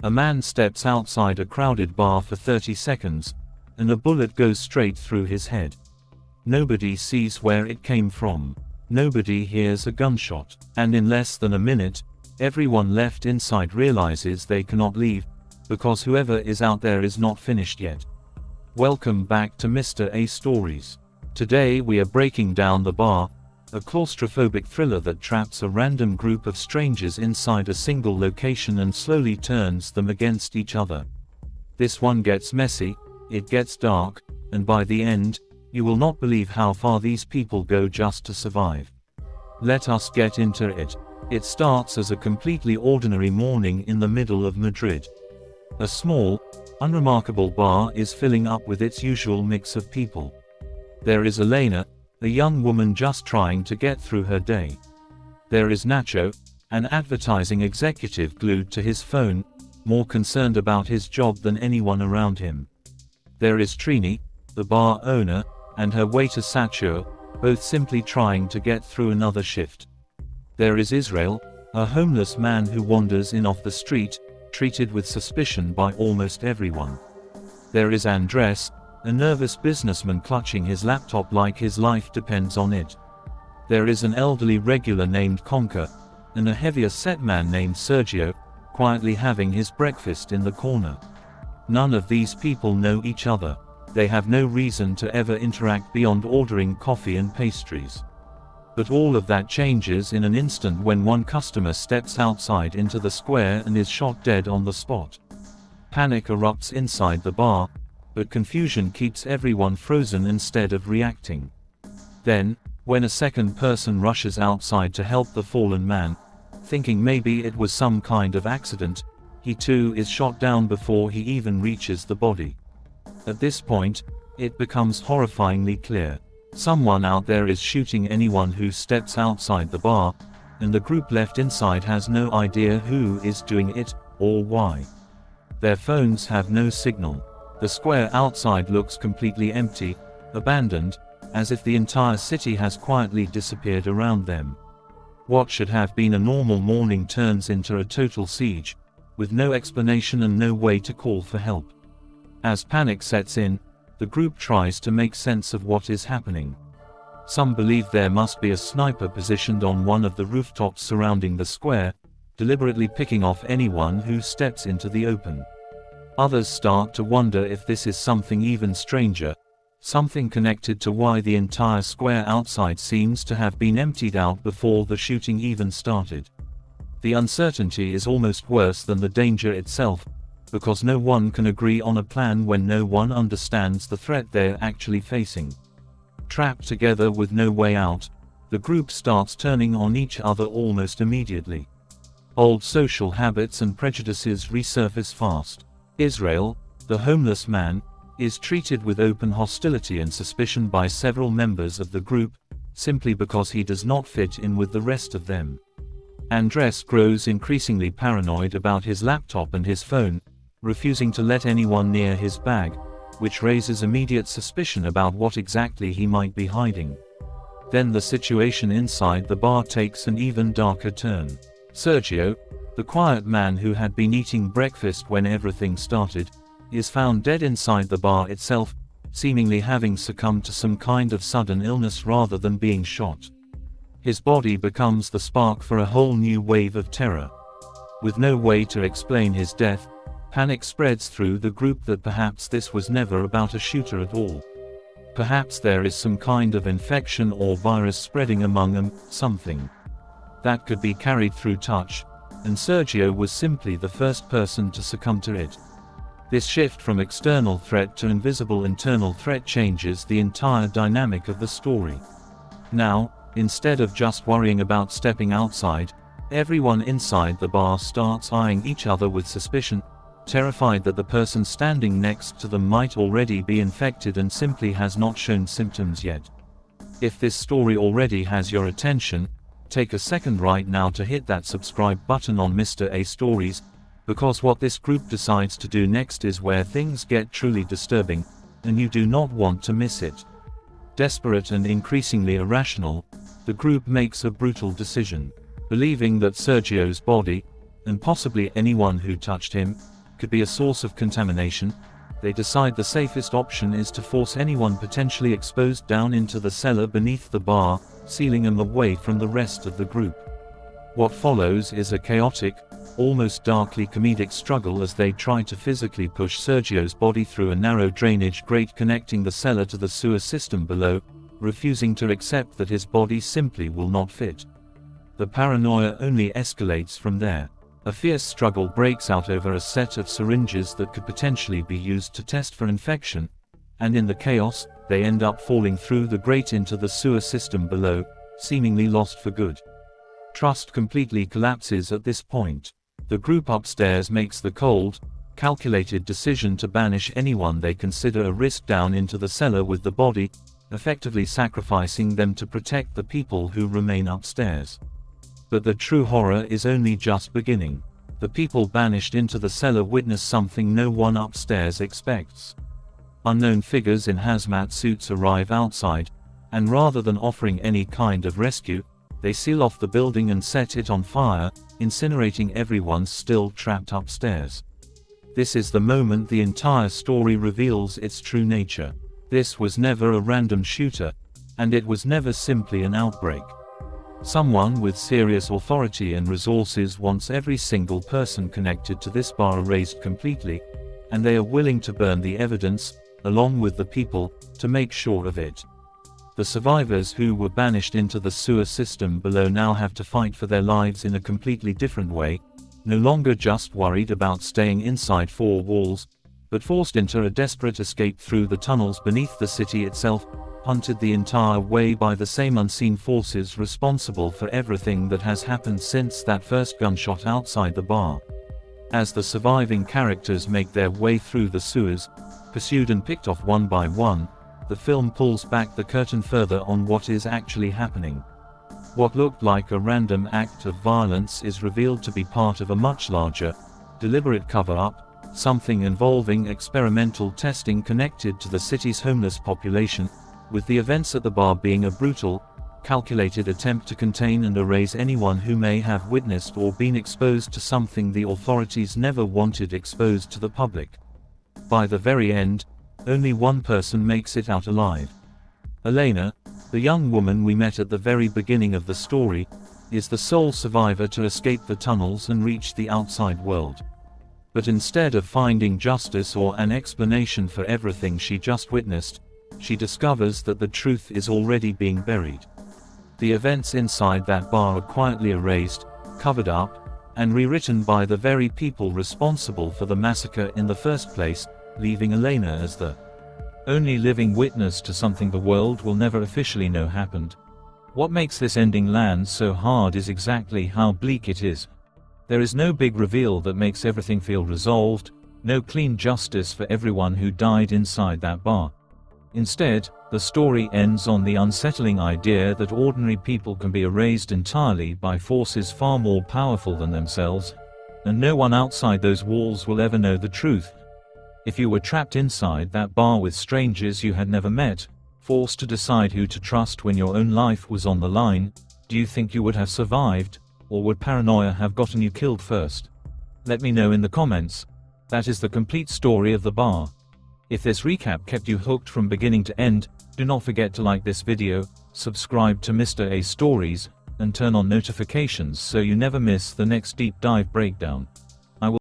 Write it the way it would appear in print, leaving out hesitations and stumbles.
A man steps outside a crowded bar for 30 seconds, and a bullet goes straight through his head. Nobody sees where it came from. Nobody hears a gunshot, and in less than a minute, everyone left inside realizes they cannot leave, because whoever is out there is not finished yet. Welcome back to Mr. A Stories. Today we are breaking down The Bar, a claustrophobic thriller that traps a random group of strangers inside a single location and slowly turns them against each other. This one gets messy, it gets dark, and by the end, you will not believe how far these people go just to survive. Let us get into it. It starts as a completely ordinary morning in the middle of Madrid. A small, unremarkable bar is filling up with its usual mix of people. There is Elena, a young woman just trying to get through her day. There is Nacho, an advertising executive glued to his phone, more concerned about his job than anyone around him. There is Trini, the bar owner, and her waiter Sacho, both simply trying to get through another shift. There is Israel, a homeless man who wanders in off the street, treated with suspicion by almost everyone. There is Andres, a nervous businessman clutching his laptop like his life depends on it. There is an elderly regular named Conker, and a heavier set man named Sergio, quietly having his breakfast in the corner. None of these people know each other. They have no reason to ever interact beyond ordering coffee and pastries. But all of that changes in an instant when one customer steps outside into the square and is shot dead on the spot. Panic erupts inside the bar, but confusion keeps everyone frozen instead of reacting. Then, when a second person rushes outside to help the fallen man, thinking maybe it was some kind of accident, he too is shot down before he even reaches the body. At this point, it becomes horrifyingly clear. Someone out there is shooting anyone who steps outside the bar, and the group left inside has no idea who is doing it, or why. Their phones have no signal. The square outside looks completely empty, abandoned, as if the entire city has quietly disappeared around them. What should have been a normal morning turns into a total siege, with no explanation and no way to call for help. As panic sets in, the group tries to make sense of what is happening. Some believe there must be a sniper positioned on one of the rooftops surrounding the square, deliberately picking off anyone who steps into the open. Others start to wonder if this is something even stranger, something connected to why the entire square outside seems to have been emptied out before the shooting even started. The uncertainty is almost worse than the danger itself, because no one can agree on a plan when no one understands the threat they're actually facing. Trapped together with no way out, the group starts turning on each other almost immediately. Old social habits and prejudices resurface fast. Israel, the homeless man, is treated with open hostility and suspicion by several members of the group, simply because he does not fit in with the rest of them. Andres grows increasingly paranoid about his laptop and his phone, refusing to let anyone near his bag, which raises immediate suspicion about what exactly he might be hiding. Then the situation inside the bar takes an even darker turn. Sergio, the quiet man who had been eating breakfast when everything started, is found dead inside the bar itself, seemingly having succumbed to some kind of sudden illness rather than being shot. His body becomes the spark for a whole new wave of terror. With no way to explain his death, panic spreads through the group that perhaps this was never about a shooter at all. Perhaps there is some kind of infection or virus spreading among them, something that could be carried through touch, and Sergio was simply the first person to succumb to it. This shift from external threat to invisible internal threat changes the entire dynamic of the story. Now, instead of just worrying about stepping outside, everyone inside the bar starts eyeing each other with suspicion, terrified that the person standing next to them might already be infected and simply has not shown symptoms yet. If this story already has your attention, take a second right now to hit that subscribe button on Mr. A Stories, because what this group decides to do next is where things get truly disturbing, and you do not want to miss it. Desperate and increasingly irrational, the group makes a brutal decision. Believing that Sergio's body, and possibly anyone who touched him could be a source of contamination, they decide the safest option is to force anyone potentially exposed down into the cellar beneath the bar, sealing them away from the rest of the group. What follows is a chaotic, almost darkly comedic struggle as they try to physically push Sergio's body through a narrow drainage grate connecting the cellar to the sewer system below, refusing to accept that his body simply will not fit. The paranoia only escalates from there. A fierce struggle breaks out over a set of syringes that could potentially be used to test for infection, and in the chaos, they end up falling through the grate into the sewer system below, seemingly lost for good. Trust completely collapses at this point. The group upstairs makes the cold, calculated decision to banish anyone they consider a risk down into the cellar with the body, effectively sacrificing them to protect the people who remain upstairs. But the true horror is only just beginning. The people banished into the cellar witness something no one upstairs expects. Unknown figures in hazmat suits arrive outside, and rather than offering any kind of rescue, they seal off the building and set it on fire, incinerating everyone still trapped upstairs. This is the moment the entire story reveals its true nature. This was never a random shooter, and it was never simply an outbreak. Someone with serious authority and resources wants every single person connected to this bar erased completely, and they are willing to burn the evidence, along with the people, to make sure of it. The survivors who were banished into the sewer system below now have to fight for their lives in a completely different way, no longer just worried about staying inside four walls, but forced into a desperate escape through the tunnels beneath the city itself, hunted the entire way by the same unseen forces responsible for everything that has happened since that first gunshot outside the bar. As the surviving characters make their way through the sewers, pursued and picked off one by one, the film pulls back the curtain further on what is actually happening. What looked like a random act of violence is revealed to be part of a much larger, deliberate cover-up, something involving experimental testing connected to the city's homeless population, with the events at the bar being a brutal, calculated attempt to contain and erase anyone who may have witnessed or been exposed to something the authorities never wanted exposed to the public. By the very end, only one person makes it out alive. Elena, the young woman we met at the very beginning of the story, is the sole survivor to escape the tunnels and reach the outside world. But instead of finding justice or an explanation for everything she just witnessed, she discovers that the truth is already being buried. The events inside that bar are quietly erased, covered up, and rewritten by the very people responsible for the massacre in the first place, leaving Elena as the only living witness to something the world will never officially know happened. What makes this ending land so hard is exactly how bleak it is. There is no big reveal that makes everything feel resolved, no clean justice for everyone who died inside that bar. Instead, the story ends on the unsettling idea that ordinary people can be erased entirely by forces far more powerful than themselves, and no one outside those walls will ever know the truth. If you were trapped inside that bar with strangers you had never met, forced to decide who to trust when your own life was on the line, do you think you would have survived, or would paranoia have gotten you killed first? Let me know in the comments. That is the complete story of the bar. If this recap kept you hooked from beginning to end, do not forget to like this video, subscribe to Mr. A Stories, and turn on notifications so you never miss the next deep dive breakdown.